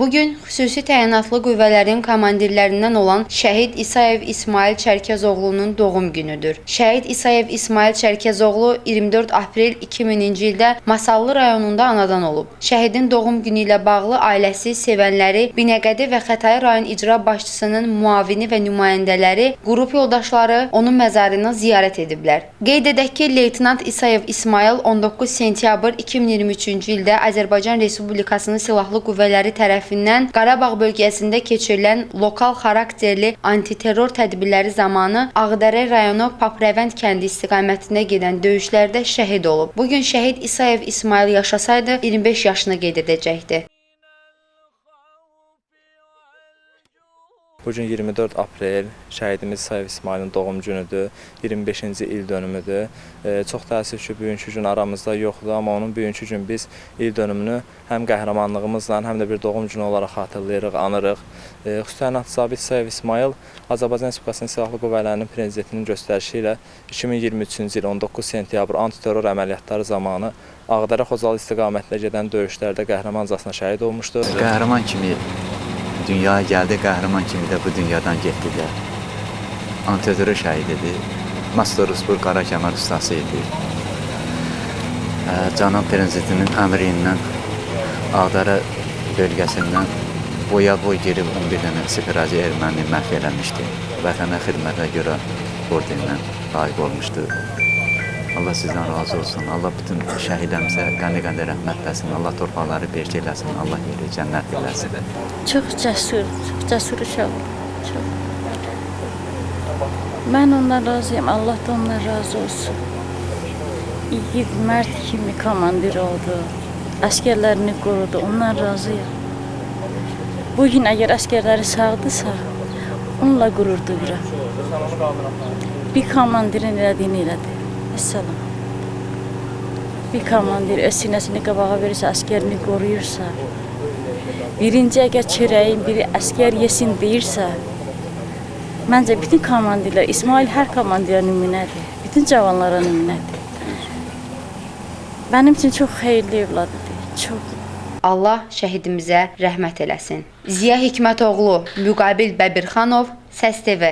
Bugün xüsusi təyinatlı qüvvələrin komandirlərindən olan Şəhid İsayev İsmail Çərkəzoğlu'nun doğum günüdür. Şəhid İsayev İsmail Çərkəzoğlu 24 aprel 2000-ci ildə Masallı rayonunda anadan olub. Şəhidin doğum günü ilə bağlı ailəsi, sevənləri, Binəqədi və Xətai rayon icra başçısının müavini və nümayəndələri, qrup yoldaşları onun məzarını ziyarət ediblər. Qeyd edək ki, Leytenant İsayev İsmail 19 sentyabr 2023-cü ildə Azərbaycan Respublikasının Silahlı Qüvvələri tərəfindən Qarabağ bölgəsində keçirilən lokal xarakterli antiterror tədbirləri zamanı Ağdərə rayonu Paprəvənd kəndi istiqamətində gedən döyüşlərdə şəhid olub. Bugün Şəhid İsayev İsmail yaşasaydı 25 yaşını qeyd edəcəkdi. Bugün 24 aprel şəhidimiz İsayev İsmailin doğum günüdür, 25-ci il dönümüdür. Çox təəssüf ki, bugünkü gün aramızda yoxdur, amma onun bugünkü gün biz il dönümünü həm qəhrəmanlığımızla, həm də bir doğum günü olaraq xatırlayırıq, anırıq. Xüsusi təyinatlı zabit İsayev İsmail Azərbaycan Respublikasının Silahlı Qüvvələrinin prezidentinin göstərişi ilə 2023-cü il 19 sentyabr antiterror əməliyyatları zamanı Ağdərə Xocalı istiqamətində gedən döyüşlərdə qəhrəmancasına şəhid olmuşdur. Qəhrəman kimi dünyaya gəldi, qəhrəman kimi də bu dünyadan getdilər. Antiterror şəhididir. Mastorusbur Qara Kəmər ustası idi. Cənab prezidentinin əmri ilə Ağdərə bölgəsindən boya-boy girib 11 dənə separazi erməni məhv eləmişdi. Vətənə xidmətə görə ordenindən layiq olmuşdu. Allah sizdən razı olsun. Allah bütün şəhidlərimizə qəndi-qəndi rəhmət eləsin. Allah torpaqları berk eləsin. Allah yeri cənnət eləsin. Çox cəsur uşaq. Çox. Mən ondan razıyam. Allah da ondan razı olsun. İgid, mərd kimi komandir oldu. Əskərlərini qorudu. Ondan razıyam. Bugün əgər əskərləri sağdırsa, onunla qürur duyuram. Bir komandirin elədiyini elədi. Əssalam. Bir komandir öz sinəsini qabağa verirsə, əskərini qoruyursa, birinci əgər çörəyin biri əskər yesin deyirsə, məncə bütün komandirlər, İsmail hər komandirə nümunədir, bütün cavanlara nümunədir. Mənim üçün çox xeyirli evladıdır, çox. Allah şəhidimizə rəhmət eləsin. Ziya Hikmətoğlu, Müqabil Bəbirxanov, Səs TV.